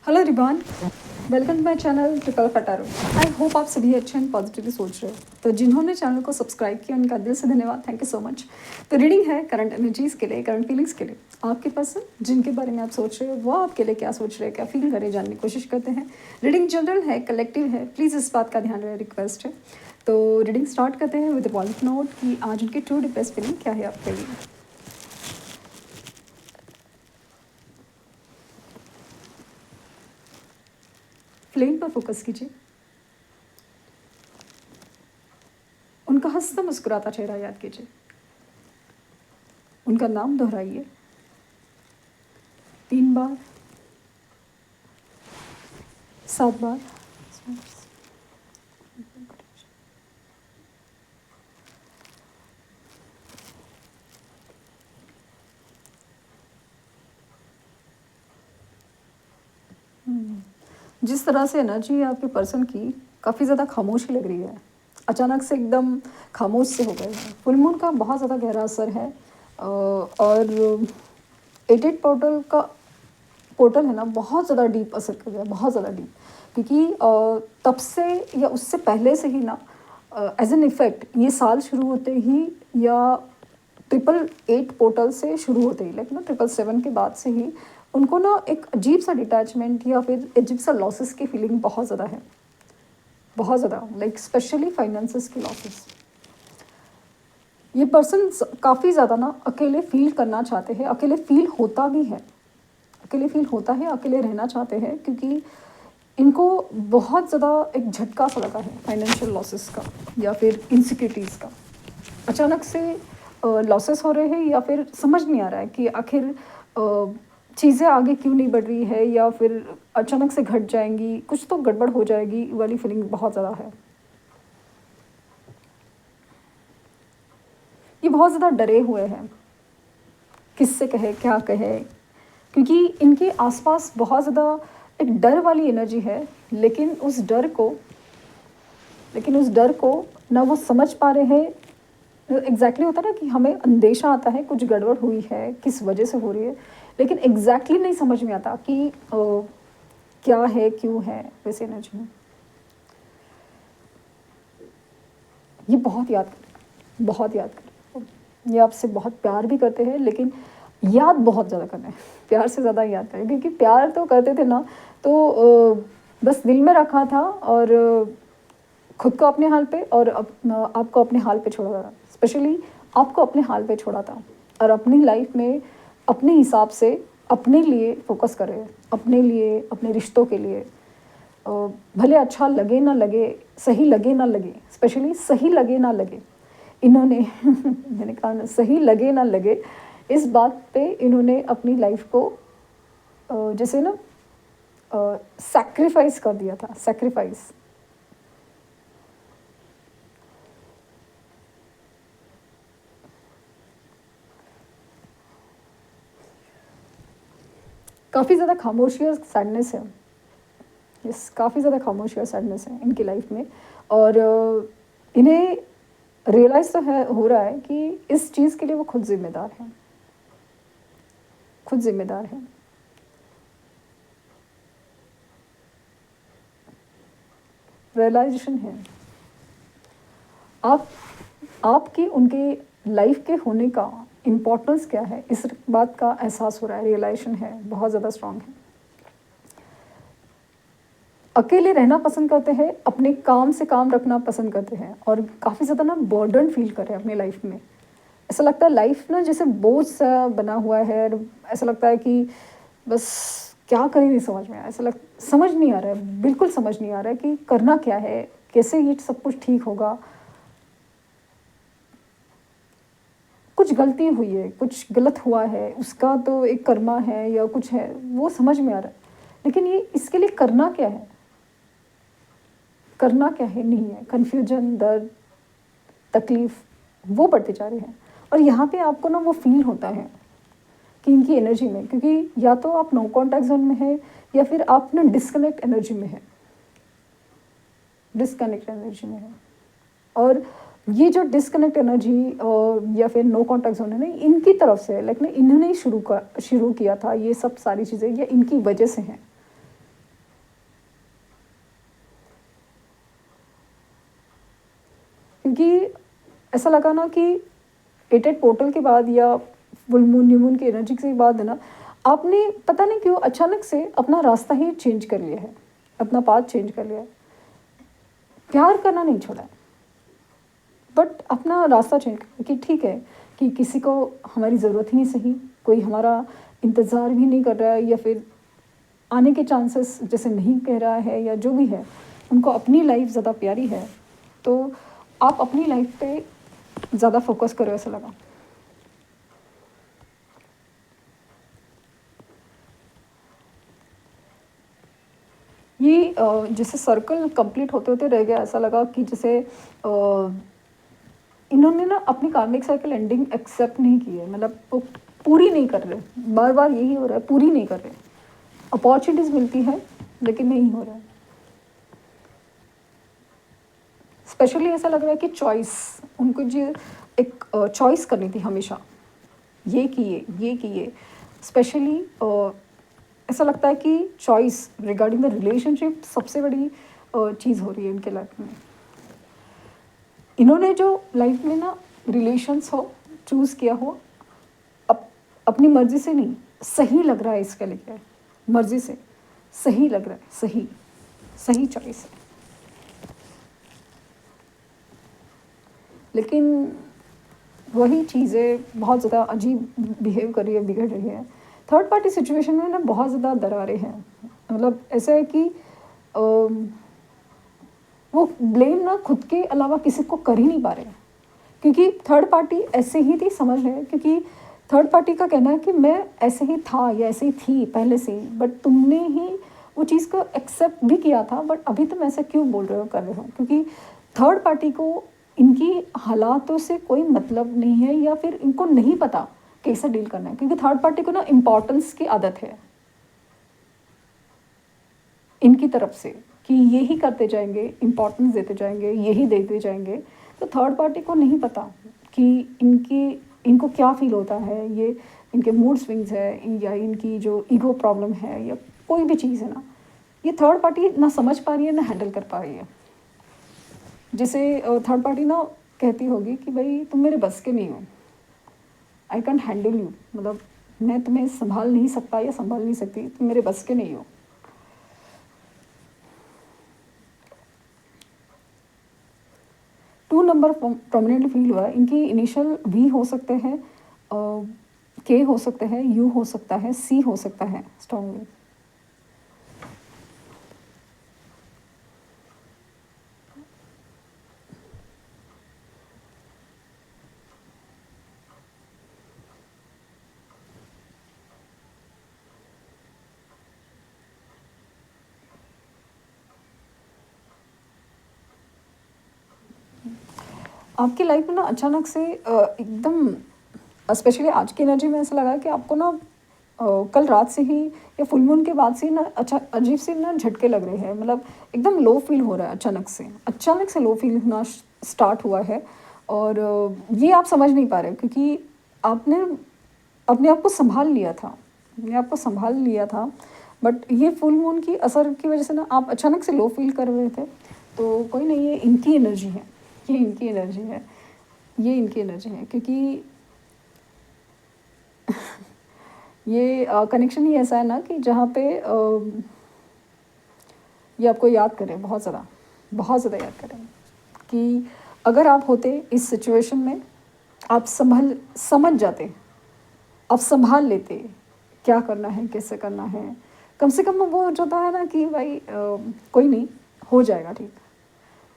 Hello रिबान, welcome to my channel triple फटारो। I hope आप सभी अच्छे एंड पॉजिटिवली सोच रहे हो। तो जिन्होंने चैनल को सब्सक्राइब किया उनका दिल से धन्यवाद, थैंक यू सो मच। तो रीडिंग है करंट एनर्जीज के लिए, करंट फीलिंग्स के लिए। आपके पर्सन जिनके बारे में आप सोच रहे हो वो आपके लिए क्या सोच रहे हैं, क्या फील करे, जानने की कोशिश करते हैं। रीडिंग जनरल है, कलेक्टिव है, प्लीज़ इस बात का ध्यान रहे, रिक्वेस्ट है। तो रीडिंग स्टार्ट करते हैं विद पॉजिटिव नोट कि आज उनकी ट्रू डिपेस्ट फीलिंग क्या है आपके लिए। फ्लेम पर फोकस कीजिए, उनका हंसता मुस्कुराता चेहरा याद कीजिए, उनका नाम दोहराइए 3 बार, 7 बार। जिस तरह से एनर्जी आपके पर्सन की काफ़ी ज़्यादा खामोशी लग रही है, अचानक से एकदम खामोश से हो गए हैं। फुल मून का बहुत ज़्यादा गहरा असर है और 88 पोर्टल है ना, बहुत ज़्यादा डीप असर कर गया, बहुत ज़्यादा डीप। क्योंकि तब से या उससे पहले से ही ना, एज एन इफ़ेक्ट ये साल शुरू होते ही या 888 पोर्टल से शुरू होते ही, लाइक ना 777 के बाद से ही उनको ना एक अजीब सा डिटैचमेंट या फिर अजीब सा लॉसेस की फीलिंग बहुत ज़्यादा है, बहुत ज़्यादा, लाइक स्पेशली फाइनेंसेस के लॉसेस। ये पर्सन काफ़ी ज़्यादा ना अकेले फील करना चाहते हैं, अकेले फील होता भी है, अकेले फील होता है, अकेले रहना चाहते हैं, क्योंकि इनको बहुत ज़्यादा एक झटका सा लगा है फाइनेंशियल लॉसेस का या फिर इनसिक्योरिटीज़ का। अचानक से लॉसेस हो रहे हैं या फिर समझ नहीं आ रहा है कि आखिर चीज़ें आगे क्यों नहीं बढ़ रही है, या फिर अचानक से घट जाएंगी, कुछ तो गड़बड़ हो जाएगी वाली फीलिंग बहुत ज़्यादा है। ये बहुत ज़्यादा डरे हुए हैं, किससे कहे क्या कहे, क्योंकि इनके आसपास बहुत ज़्यादा एक डर वाली एनर्जी है। लेकिन उस डर को ना वो समझ पा रहे हैं। एग्जैक्टली होता है ना कि हमें अंदेशा आता है कुछ गड़बड़ हुई है, किस वजह से हो रही है, लेकिन एग्जैक्टली नहीं समझ में आता कि क्या है, क्यों है। वैसे एनर्जी में ये बहुत याद करें, बहुत याद करें। ये आपसे बहुत प्यार भी करते हैं, लेकिन याद बहुत ज़्यादा करना है, प्यार से ज़्यादा याद करें। क्योंकि प्यार तो करते थे ना, तो बस दिल में रखा था और खुद को अपने हाल पे और आपको अपने हाल पे छोड़ा था। स्पेशली आपको अपने हाल पे छोड़ा था और अपनी लाइफ में अपने हिसाब से अपने लिए फोकस कर रहे हैं, अपने लिए, अपने रिश्तों के लिए। भले अच्छा लगे ना लगे, सही लगे ना लगे, स्पेशली सही लगे ना लगे, इन्होंने मैंने कहा ना, सही लगे ना लगे, इस बात पे इन्होंने अपनी लाइफ को जैसे ना सैक्रिफाइस कर दिया था, सैक्रिफाइस। काफ़ी ज़्यादा खामोशी और सैडनेस है, यस, काफ़ी ज़्यादा खामोशी और सैडनेस है इनकी लाइफ में। और इन्हें रियलाइज़ तो है, हो रहा है कि इस चीज़ के लिए वो खुद जिम्मेदार हैं, खुद जिम्मेदार हैं। रियलाइजेशन है, आपकी उनके लाइफ के होने का इम्पोर्टेंस क्या है, इस बात का एहसास हो रहा है। रियलाइजेशन है, बहुत ज़्यादा स्ट्रांग है। अकेले रहना पसंद करते हैं, अपने काम से काम रखना पसंद करते हैं और काफ़ी ज़्यादा ना बर्डन फील कर रहे हैं अपनी लाइफ में। ऐसा लगता है लाइफ ना जैसे बोझ सा बना हुआ है। ऐसा लगता है कि बस क्या करें, नहीं समझ में आया। समझ नहीं आ रहा है, बिल्कुल समझ नहीं आ रहा है कि करना क्या है, कैसे ये सब कुछ ठीक होगा। कुछ गलती हुई है, कुछ गलत हुआ है, उसका तो एक कर्मा है या कुछ है, वो समझ में आ रहा है। लेकिन ये इसके लिए करना क्या है, करना क्या है नहीं है। कन्फ्यूजन, दर्द, तकलीफ वो बढ़ते जा रहे हैं। और यहाँ पे आपको ना वो फील होता है कि इनकी एनर्जी में, क्योंकि या तो आप नो कॉन्टैक्ट जोन में है या फिर आप ना डिस्कनेक्ट एनर्जी में है, डिस्कनेक्ट एनर्जी में है। और ये जो डिस्कनेक्ट एनर्जी या फिर नो कॉन्टैक्ट जोन है ना, इनकी तरफ से, लाइक ना, इन्होंने ही शुरू किया था ये सब सारी चीज़ें, ये इनकी वजह से हैं। क्योंकि ऐसा लगा ना कि एटेड पोर्टल के बाद या फुल मून न्यू मून की एनर्जी के बाद है ना, आपने पता नहीं क्यों अचानक से अपना रास्ता ही चेंज कर लिया है, अपना पाथ चेंज कर लिया है। प्यार करना नहीं छोड़ा है, बट अपना रास्ता चेंज कर कि ठीक है कि किसी को हमारी ज़रूरत ही नहीं सही, कोई हमारा इंतज़ार भी नहीं कर रहा है या फिर आने के चांसेस जैसे नहीं कह रहा है या जो भी है, उनको अपनी लाइफ ज़्यादा प्यारी है, तो आप अपनी लाइफ पे ज़्यादा फोकस करो ऐसा लगा। ये जैसे सर्कल कंप्लीट होते होते रह गया, ऐसा लगा कि जैसे इन्होंने ना अपनी कार्मिक साइकिल एंडिंग एक्सेप्ट नहीं की है, मतलब वो पूरी नहीं कर रहे, बार बार यही हो रहा है, पूरी नहीं कर रहे। अपॉर्चुनिटीज़ मिलती है लेकिन नहीं हो रहा है। स्पेशली ऐसा लग रहा है कि चॉइस, उनको जो एक चॉइस करनी थी हमेशा, ये किए स्पेशली ऐसा लगता है कि चॉइस रिगार्डिंग द रिलेशनशिप सबसे बड़ी चीज़ हो रही है इनके लाइफ में। इन्होंने जो लाइफ में ना रिलेशंस हो चूज़ किया हो, अपनी मर्ज़ी से नहीं, सही लग रहा है इसके लिए, मर्ज़ी से सही लग रहा है, सही चॉइस है, लेकिन वही चीज़ें बहुत ज़्यादा अजीब बिहेव कर रही है, बिगड़ रही है। थर्ड पार्टी सिचुएशन में ना बहुत ज़्यादा दरारें हैं, मतलब ऐसा है कि वो ब्लेम ना खुद के अलावा किसी को कर ही नहीं पा रहे हैं, क्योंकि थर्ड पार्टी ऐसे ही थी, समझ रहे हैं, क्योंकि थर्ड पार्टी का कहना है कि मैं ऐसे ही था या ऐसे ही थी पहले से ही, बट तुमने ही वो चीज़ को एक्सेप्ट भी किया था, बट अभी तुम ऐसा क्यों बोल रहे हो, कर रहे हो, क्योंकि थर्ड पार्टी को इनकी हालातों से कोई मतलब नहीं है या फिर इनको नहीं पता कैसे डील करना है, क्योंकि थर्ड पार्टी को ना इम्पोर्टेंस की आदत है इनकी तरफ से कि यही करते जाएंगे, इम्पोर्टेंस देते जाएंगे, यही देते जाएंगे। तो थर्ड पार्टी को नहीं पता कि इनको क्या फील होता है, ये इनके मूड स्विंग्स है या इनकी जो ईगो प्रॉब्लम है या कोई भी चीज़ है ना, ये थर्ड पार्टी ना समझ पा रही है ना हैंडल कर पा रही है। जैसे थर्ड पार्टी ना कहती होगी कि भाई तुम मेरे बस के नहीं हो, आई कैंट हैंडल यू, मतलब मैं तुम्हें संभाल नहीं सकता या संभाल नहीं सकती, तुम मेरे बस के नहीं हो। टू नंबर प्रोमिनेंटली फील हुआ है, इनकी इनिशियल वी हो सकते हैं, के हो सकते हैं, यू हो सकता है, सी हो सकता है स्ट्रॉन्गली। आपकी लाइफ में ना अचानक से एकदम स्पेशली आज की एनर्जी में ऐसा लगा कि आपको ना कल रात से ही या फुल मून के बाद से ही ना अच्छा अजीब से ना झटके लग रहे हैं, मतलब एकदम लो फील हो रहा है, अचानक से लो फील होना स्टार्ट हुआ है। और ये आप समझ नहीं पा रहे क्योंकि आपने अपने आप को संभाल लिया था, बट ये फुल मून की असर की वजह से ना आप अचानक से लो फील कर रहे थे। तो कोई नहीं, ये इनकी एनर्जी है, ये इनकी एनर्जी है, ये इनकी एनर्जी है, क्योंकि ये कनेक्शन ही ऐसा है ना कि जहाँ पे ये आपको याद करें, बहुत ज़्यादा याद करें कि अगर आप होते इस सिचुएशन में, आप समझ जाते, आप संभाल लेते क्या करना है, कैसे करना है, कम से कम वो जो था है ना कि भाई कोई नहीं, हो जाएगा ठीक,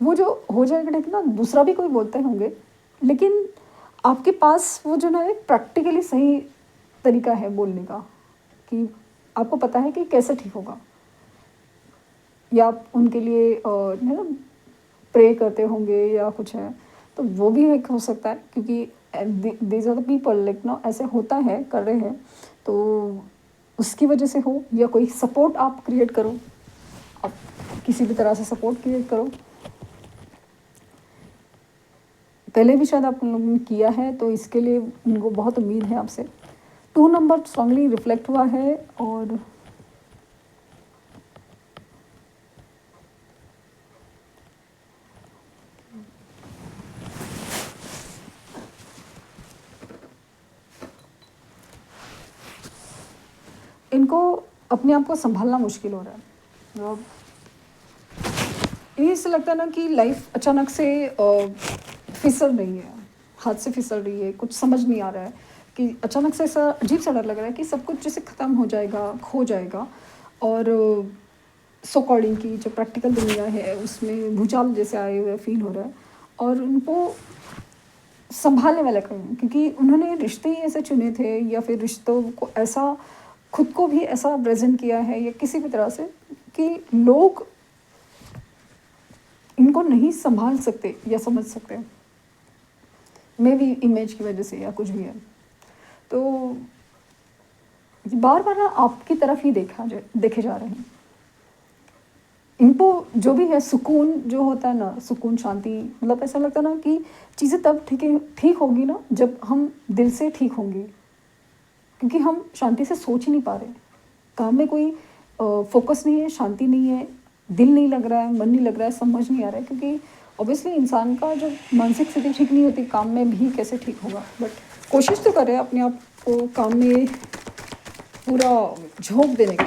वो जो हो जाएगा ठीक ना, दूसरा भी कोई बोलते होंगे, लेकिन आपके पास वो जो ना एक प्रैक्टिकली सही तरीका है बोलने का कि आपको पता है कि कैसे ठीक होगा, या आप उनके लिए है ना प्रे करते होंगे या कुछ है, तो वो भी एक हो सकता है, क्योंकि these are the people like ना ऐसे होता है, कर रहे हैं, तो उसकी वजह से हो, या कोई सपोर्ट आप क्रिएट करो, आप किसी भी तरह से सपोर्ट क्रिएट करो। पहले भी शायद आप लोगों ने किया है, तो इसके लिए उनको बहुत उम्मीद है आपसे। 2 नंबर स्ट्रांगली रिफ्लेक्ट हुआ है, और इनको अपने आप को संभालना मुश्किल हो रहा है। मतलब इन्हें ऐसा लगता है ना कि लाइफ अचानक से फिसल रही है, हाथ से फिसल रही है, कुछ समझ नहीं आ रहा है कि अचानक से ऐसा अजीब सा डर लग रहा है कि सब कुछ जैसे ख़त्म हो जाएगा, खो जाएगा। और सो कॉल्ड की जो प्रैक्टिकल दुनिया है उसमें भूचाल जैसे आए हुए फील हो रहा है। और उनको संभालने वाला कोई नहीं, क्योंकि उन्होंने रिश्ते ही ऐसे चुने थे या फिर रिश्तों को ऐसा, खुद को भी ऐसा प्रेजेंट किया है या किसी भी तरह से कि लोग इनको नहीं संभाल सकते या समझ सकते, मे भी इमेज की वजह से या कुछ भी है। तो बार बार ना आपकी तरफ ही देखे जा रहे हैं। इनको जो भी है सुकून जो होता है ना, सुकून शांति, मतलब ऐसा लगता है ना कि चीज़ें तब ठीक होगी ना जब हम दिल से ठीक होंगे, क्योंकि हम शांति से सोच ही नहीं पा रहे, काम में कोई फोकस नहीं है, शांति नहीं है, दिल नहीं लग रहा है, मन नहीं लग रहा है, समझ नहीं आ रहा है। क्योंकि ऑब्वियसली इंसान का जो मानसिक स्थिति ठीक नहीं होती, काम में भी कैसे ठीक होगा। बट कोशिश तो करें अपने आप को काम में पूरा झोंक देने की,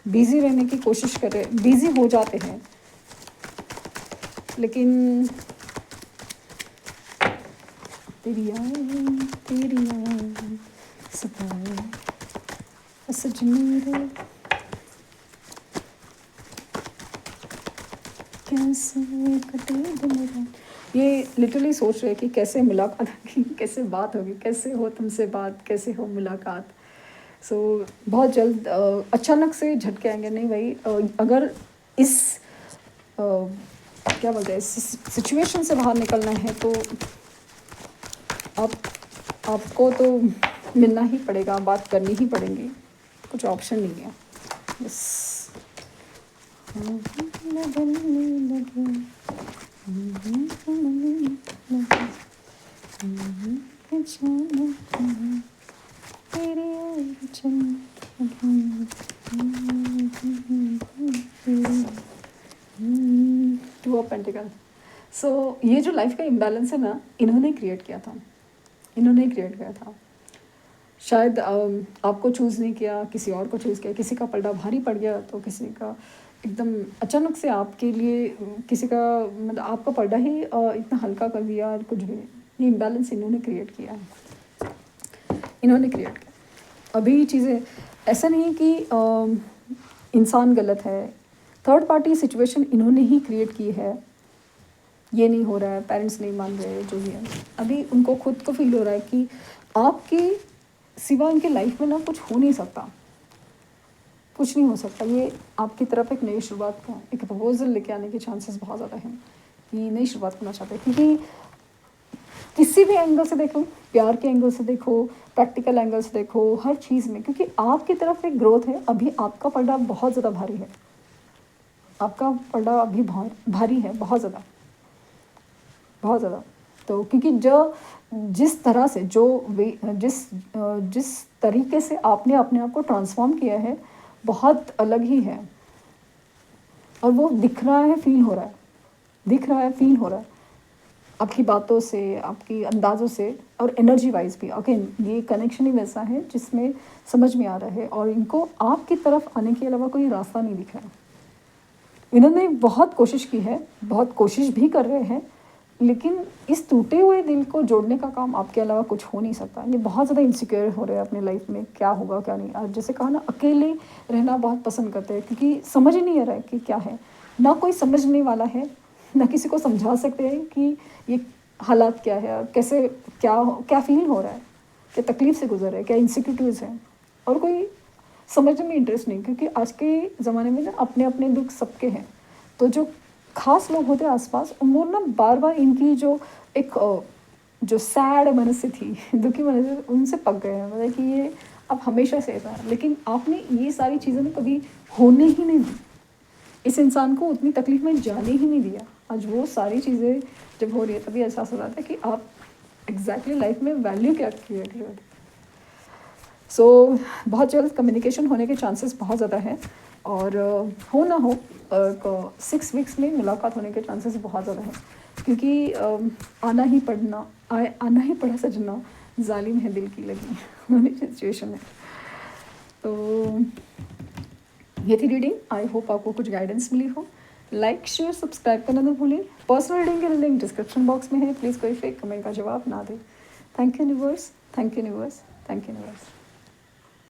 बिज़ी रहने की कोशिश करें। बिज़ी हो जाते हैं लेकिन तेरी याद सताए सजनी रे कैसे कटे दिन रात। ये लिटरली सोच रहे कि कैसे मुलाकात होगी, कैसे बात होगी, कैसे हो तुमसे बात, कैसे हो मुलाकात। सो बहुत जल्द अचानक से झटके आएंगे। नहीं भाई, अगर इस क्या बोलते हैं, इस सिचुएशन से बाहर निकलना है तो आपको तो मिलना ही पड़ेगा, बात करनी ही पड़ेगी, कुछ ऑप्शन नहीं है। बस टू ऑफ पेंटिकल। सो ये जो लाइफ का इम्बैलेंस है ना, इन्होंने क्रिएट किया था। शायद आपको चूज़ नहीं किया, किसी और को चूज़ किया, किसी का पलड़ा भारी पड़ गया तो किसी का एकदम अचानक से आपके लिए, किसी का मतलब आपका पलड़ा ही इतना हल्का कर दिया। और कुछ भी ये इम्बैलेंस इन्होंने क्रिएट किया। अभी चीज़ें ऐसा नहीं कि इंसान गलत है, थर्ड पार्टी सिचुएशन इन्होंने ही क्रिएट की है। ये नहीं हो रहा है, पेरेंट्स नहीं मान रहे, जो भी है अभी उनको खुद को फील हो रहा है कि आपके सिवा इनके लाइफ में ना कुछ हो नहीं सकता, कुछ नहीं हो सकता। ये आपकी तरफ एक नई शुरुआत का एक प्रपोजल लेके आने के चांसेस बहुत ज़्यादा हैं कि नई शुरुआत करना चाहते हैं। क्योंकि किसी भी एंगल से देखो, प्यार के एंगल से देखो, प्रैक्टिकल एंगल से देखो, हर चीज़ में, क्योंकि आपकी तरफ एक ग्रोथ है। अभी आपका पलड़ा बहुत ज़्यादा भारी है, आपका पलड़ा अभी भारी है, बहुत ज़्यादा। तो क्योंकि जिस तरह से जिस तरीके से आपने अपने आप को ट्रांसफॉर्म किया है, बहुत अलग ही है। और वो दिख रहा है, फील हो रहा है आपकी बातों से, आपकी अंदाज़ों से, और एनर्जी वाइज भी। अगेन ये कनेक्शन ही वैसा है जिसमें समझ में आ रहा है और इनको आपकी तरफ आने के अलावा कोई रास्ता नहीं दिख रहा है। इन्होंने बहुत कोशिश की है, बहुत कोशिश भी कर रहे हैं, लेकिन इस टूटे हुए दिल को जोड़ने का काम आपके अलावा कुछ हो नहीं सकता। ये बहुत ज़्यादा इनसिक्योर हो रहे हैं अपनी लाइफ में, क्या होगा क्या नहीं। और जैसे कहा ना, अकेले रहना बहुत पसंद करते हैं, क्योंकि समझ ही नहीं आ रहा है कि क्या है, ना कोई समझने वाला है, ना किसी को समझा सकते हैं कि ये हालात क्या है और कैसे क्या फील हो रहा है, क्या तकलीफ़ से गुजर रहा है, क्या इनसिक्योरिटीज़ हैं, और कोई समझने में इंटरेस्ट नहीं। क्योंकि आज के ज़माने में ना अपने अपने दुख सबके हैं। तो जो खास लोग होते हैं आसपास, वो ना बार बार इनकी जो सैड मनस्य थी, दुखी मनस्य, उनसे पक गए हैं। मतलब कि ये अब हमेशा से ऐसा है। लेकिन आपने ये सारी चीज़ें ना कभी होने ही नहीं दी, इस इंसान को उतनी तकलीफ़ में जाने ही नहीं दिया। आज वो सारी चीज़ें जब हो रही है तभी एहसास हो जाता है कि आप एग्जैक्टली लाइफ में वैल्यू क्या क्रिएट कर रहे थे। सो बहुत जल्द कम्युनिकेशन होने के चांसेस बहुत ज़्यादा हैं। और हो ना हो 6 वीक्स में मुलाकात होने के चांसेस बहुत ज़्यादा हैं। क्योंकि आना ही पड़ा सजना, जालिम है दिल की लगी वाली सिचुएशन है। तो ये थी रीडिंग। आई होप आपको कुछ गाइडेंस मिली हो। लाइक शेयर सब्सक्राइब करना ना भूलें। पर्सनल रीडिंग के लिए लिंक डिस्क्रिप्शन बॉक्स में है, प्लीज़ कोई फेक कमेंट का जवाब ना दें। Thank you universe, thank you universe, thank you universe.